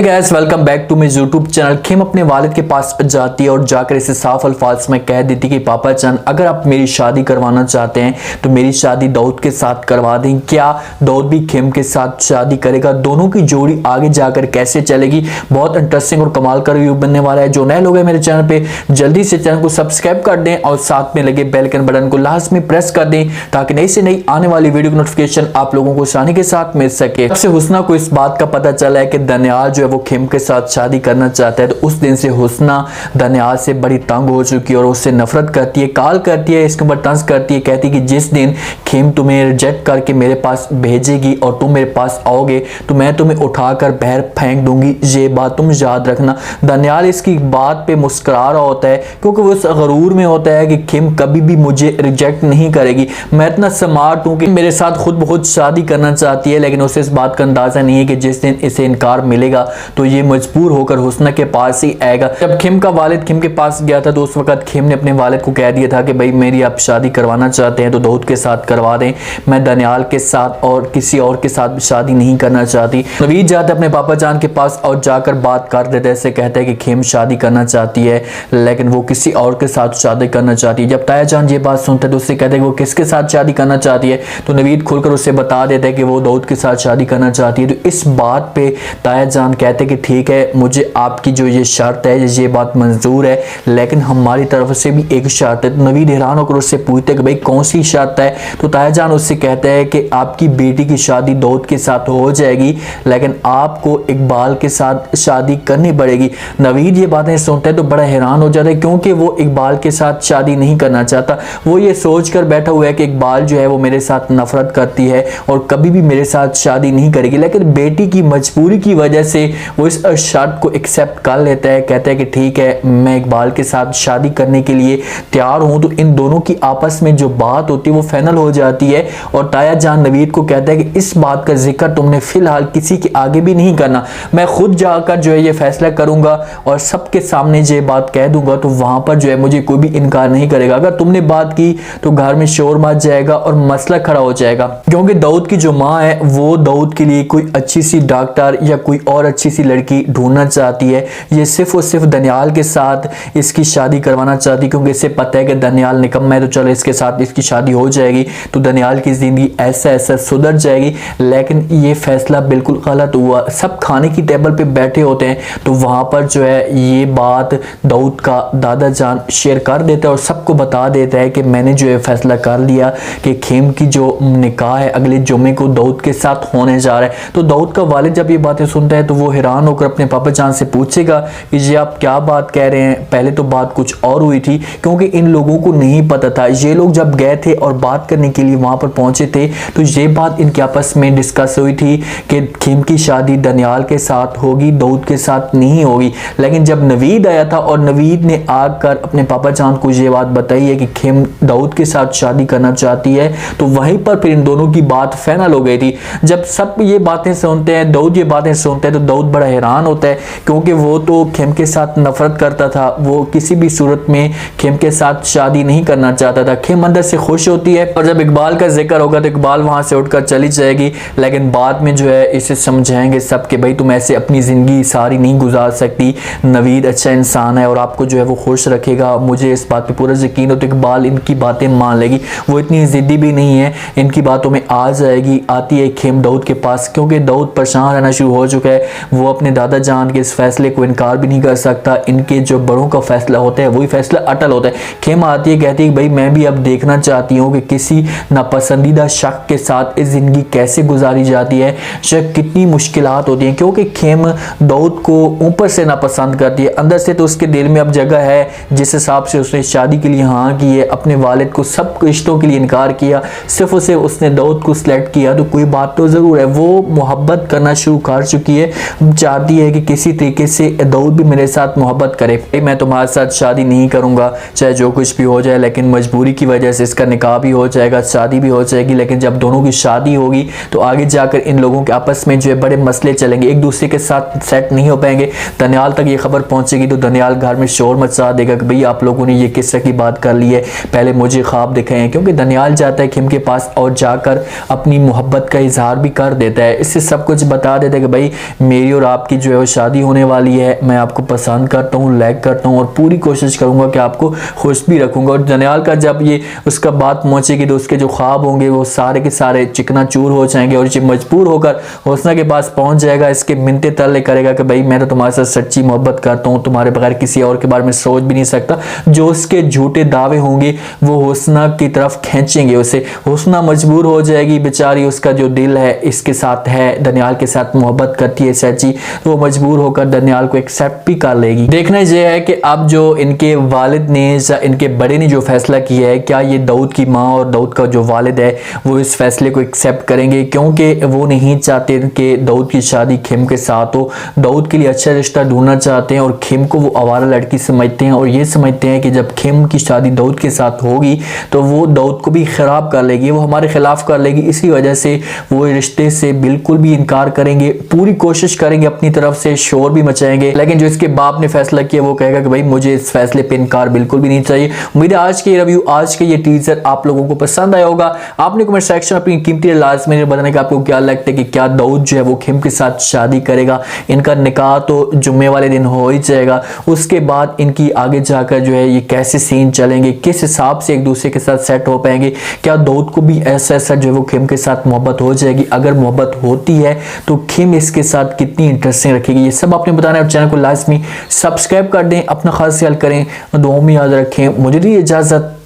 Gas welcome back to my YouTube channel. खेम अपने वालिद के पास जाती है और जाकर इसे साफ अल्फाज में कह देती कि पापा जान, अगर आप मेरी शादी करवाना चाहते हैं तो मेरी शादी दाऊद के साथ करवा दें। क्या दाऊद भी खेम के साथ शादी करेगा? दोनों की जोड़ी आगे जाकर कैसे चलेगी? बहुत इंटरेस्टिंग और कमाल का रिव्यू बनने वाला है। जो नए लोग हैं मेरे चैनल पे, जल्दी से चैनल को सब्सक्राइब कर दें और साथ में लगे बेल आइकन बटन को लाजमी प्रेस कर दें ताकि नई से नई आने वाली वीडियो की नोटिफिकेशन आप लोगों को आसानी के साथ मिल सके। सबसे हुस्ना को इस बात का पता चला है कि दनियाल जो है वो खेम के साथ शादी करना चाहता है, तो उस दिन से हुस्ना दनियाल से बड़ी तंग हो चुकी है और उससे नफरत करती है, काल करती है, इसके ऊपर तंज करती है। कहती है कि जिस दिन खेम तुम्हें रिजेक्ट करके मेरे पास भेजेगी और तुम मेरे पास आओगे तो मैं तुम्हें उठाकर बाहर फेंक दूंगी, ये बात तुम याद रखना। दनियाल इसकी बात पे मुस्कुरा रहा होता है क्योंकि वो उस गरूर में होता है कि खेम कभी भी मुझे रिजेक्ट नहीं करेगी। मैं इतना स्मार्ट हूं कि मेरे साथ खुद बहुत शादी करना चाहती है, लेकिन उसे इस बात का अंदाजा नहीं है कि जिस दिन इसे इनकार मिलेगा तो ये मजबूर होकर हुस्ना के पास ही आएगा। जब खेम का वालिद खेम के पास गया था तो उस वक्त खेम ने अपने वालिद को कह दिया था कि भाई मेरी आप शादी करवाना चाहते हैं तो दाऊद के साथ करवा दें, मैं दनियाल के साथ और किसी और के साथ शादी नहीं करना चाहती। नवीद जाता है अपने पापा जान के पास और जाकर बात कर देता है, ऐसे कहता है कि खेम शादी करना चाहती है लेकिन वो किसी और के साथ शादी करना चाहती है। जब ताया जान ये बात सुनता है तो उससे कहता है कि वो किसके साथ शादी करना चाहती है, तो नवीद खुलकर उसे बता देता है कि वो दाऊद के साथ शादी करना चाहती है। तो इस बात पे ताया जान कहते हैं कि ठीक है, मुझे आपकी जो ये शर्त है ये बात मंजूर है, लेकिन हमारी तरफ से भी एक शर्त है। तो नवीद हैरान होकर उससे पूछते कि भाई कौन सी शर्त है, तो ताया जान उससे कहते हैं कि आपकी बेटी की शादी दाऊद के साथ हो जाएगी लेकिन आपको इकबाल के साथ शादी करनी पड़ेगी। नवीद ये बातें सुनता है तो बड़ा हैरान हो जाता है क्योंकि वो इकबाल के साथ शादी नहीं करना चाहता। वो ये सोच कर बैठा हुआ है कि इकबाल जो है वो मेरे साथ नफरत करती है और कभी भी मेरे साथ शादी नहीं करेगी, लेकिन बेटी की मजबूरी की वजह से वो इस शर्त को एक्सेप्ट कर लेता है। कहता है कि ठीक है, मैं इकबाल के साथ शादी करने के लिए तैयार हूं। तो इन दोनों की आपस में जो बात होती है वो फाइनल हो जाती है और ताया जान नवीद को कहता है कि इस बात का जिक्र तुमने फिलहाल किसी के आगे भी नहीं करना, मैं खुद जाकर जो है ये फैसला करूंगा और सबके सामने ये बात कह दूंगा, तो वहां पर जो है मुझे कोई भी इनकार नहीं करेगा। अगर तुमने बात की तो घर में शोर मच जाएगा और मसला खड़ा हो जाएगा, क्योंकि दाऊद की जो माँ है वो दाऊद के लिए कोई अच्छी सी डॉक्टर या कोई और अच्छी सी लड़की ढूंढना चाहती है। ये सिर्फ और सिर्फ दनियाल के साथ इसकी शादी करवाना चाहती क्योंकि इसे पता है कि दनियाल निकम्मा है, तो चलो इसके साथ इसकी शादी हो जाएगी तो दनियाल की जिंदगी ऐसा ऐसा सुधर जाएगी। लेकिन ये फैसला बिल्कुल गलत हुआ। सब खाने की टेबल पे बैठे होते हैं तो वहां पर जो है ये बात दाऊद का दादा जान शेयर कर देता है और सबको बता देता है कि मैंने जो है फैसला कर लिया कि खेम की जो निकाह है अगले जुम्मे को दाऊद के साथ होने जा रहा है। तो दाऊद का वालिद जब ये बातें सुनता है तो वो हैरान होकर अपने पापा जान से पूछेगा कि ये आप क्या बात कह रहे हैं, पहले तो बात कुछ और हुई थी, क्योंकि इन लोगों को नहीं पता था। ये लोग जब गए थे और बात करने के लिए वहां पर पहुंचे थे तो ये बात इनके आपस में डिस्कस हुई थी कि खेम की शादी दनियाल के साथ होगी, दाऊद के साथ नहीं होगी। लेकिन जब नवीद आया था और नवीद ने आकर अपने पापा जान को ये बात बताई है कि खेम दाऊद के साथ शादी करना चाहती है, तो वहीं पर फिर इन दोनों की बात फाइनल हो गई थी। जब सब ये बातें सुनते हैं, दाऊद ये बातें सुनते हैं, तो दाऊद बड़ा हैरान होता है क्योंकि वो तो खेम के साथ नफरत करता था, वो किसी भी सूरत में खेम के साथ शादी नहीं करना चाहता था। खेम अंदर से खुश होती है और जब इकबाल का जिक्र होगा तो इकबाल वहां से उठकर चली जाएगी, लेकिन बाद में जो है इसे समझाएंगे सब कि भाई तुम ऐसे अपनी जिंदगी सारी नहीं गुजार सकती, नवीद अच्छा इंसान है और आपको जो है वो खुश रखेगा, मुझे इस बात पे पूरा यकीन हो। तो इकबाल इनकी बातें मान लेगी, वो इतनी जिद्दी भी नहीं है, इनकी बातों में आ जाएगी। आती है खेम दाऊद के पास क्योंकि दाऊद परेशान रहना शुरू हो चुका है, वो अपने दादा जान के इस फैसले को इनकार भी नहीं कर सकता। इनके जो बड़ों का फैसला होता है वही फैसला अटल होता है। खेम आती है, कहती है भाई मैं भी अब देखना चाहती हूँ कि किसी नापसंदीदा शख्स के साथ इस जिंदगी कैसे गुजारी जाती है, शायद कितनी मुश्किलात होती हैं, क्योंकि खेम दाऊद को ऊपर से नापसंद करती है, अंदर से तो उसके दिल में अब जगह है जिस हिसाब से उसने शादी के लिए हाँ की है, अपने वालिद को सब रिश्तों के लिए इनकार किया, सिर्फ उसे उसने दाऊद को सिलेक्ट किया, तो कोई बात तो जरूर है, वो मोहब्बत करना शुरू कर चुकी है, चाहती है कि किसी तरीके से दाऊद भी मेरे साथ मोहब्बत करे। मैं तुम्हारे साथ शादी नहीं करूंगा चाहे जो कुछ भी हो जाए, लेकिन मजबूरी की वजह से इसका निकाह भी हो जाएगा, शादी भी हो जाएगी। लेकिन जब दोनों की शादी होगी तो आगे जाकर इन लोगों के आपस में जो है बड़े मसले चलेंगे, एक दूसरे के साथ सेट नहीं हो पाएंगे। दनियाल तक ये खबर पहुंचेगी तो दनियाल घर में शोर मचा देगा कि भाई आप लोगों ने ये किस तरह की बात कर ली है, पहले मुझे ख्वाब दिखाए हैं, क्योंकि दनियाल जाता है खेम के पास और जाकर अपनी मोहब्बत का इजहार भी कर देता है, इससे सब कुछ बता देता है कि भाई मेरी मेरी और आपकी जो है वो शादी होने वाली है। मैं आपको पसंद करता हूँ, लाइक करता हूँ और पूरी कोशिश करूँगा कि आपको खुश भी रखूँगा। और दनियाल का जब ये उसका बात पहुँचेगी तो उसके जो ख्वाब होंगे वो सारे के सारे चिकना चूर हो जाएंगे और ये मजबूर होकर हुस्ना के पास पहुँच जाएगा। इसके मिन्नतें तरले करेगा कि भाई मैं तो तुम्हारे साथ सच्ची मोहब्बत करता हूँ, तुम्हारे बगैर किसी और के बारे में सोच भी नहीं सकता। जो उसके झूठे दावे होंगे वो हुस्ना की तरफ खींचेंगे उसे। हुस्ना मजबूर हो जाएगी बेचारी, उसका जो दिल है इसके साथ है, दनियाल के साथ मोहब्बत करती है सच्ची, तो वो मजबूर होकर दनियाल को एक्सेप्ट भी कर लेगी। देखना यह है कि अब जो इनके वालिद ने या इनके बड़े ने जो फैसला किया है, क्या ये दाऊद की माँ और दाऊद का जो वालिद है वो इस फैसले को एक्सेप्ट करेंगे, क्योंकि वो नहीं चाहते कि दाऊद की शादी खिम के साथ हो। दाऊद के लिए अच्छा रिश्ता ढूंढना चाहते हैं और खिम को वो आवारा लड़की समझते हैं और ये समझते हैं कि जब खिम की शादी दाऊद के साथ होगी तो वो दाऊद को भी खराब कर लेगी, वो हमारे खिलाफ कर लेगी। इसी वजह से वो रिश्ते से बिल्कुल भी इनकार करेंगे, पूरी कोशिश करेंगे अपनी तरफ से, शोर भी मचाएंगे। लेकिन जो इसके बाप ने फैसला किया वो कहेगा कि भाई मुझे इस फैसले पे इनकार बिल्कुल भी नहीं चाहिए। उम्मीद है आज के रिव्यू, आज के ये टीजर आप लोगों को पसंद आया होगा। आपने कमेंट सेक्शन में अपनी कीमती लाजमी बताने का आपको क्या लगता है कि क्या दाऊद जो है वो खिम के साथ शादी करेगा। इनका निकाह तो जुम्मे वाले दिन हो ही जाएगा, उसके बाद इनकी आगे जाकर जो है ये कैसे सीन चलेंगे, किस हिसाब से एक दूसरे के साथ सेट हो पाएंगे। क्या दाऊद को भी ऐसा जो है वो खिम के साथ मोहब्बत हो जाएगी, अगर मोहब्बत होती है तो खिम इसके साथ कितनी इंटरेस्टिंग रखेगी, ये सब आपने बताना है। और चैनल को लाजमी सब्सक्राइब कर दें, अपना खास ख्याल करें, दुआओं में याद रखें। मुझे दी इजाजत,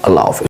अल्लाह हाफिज़।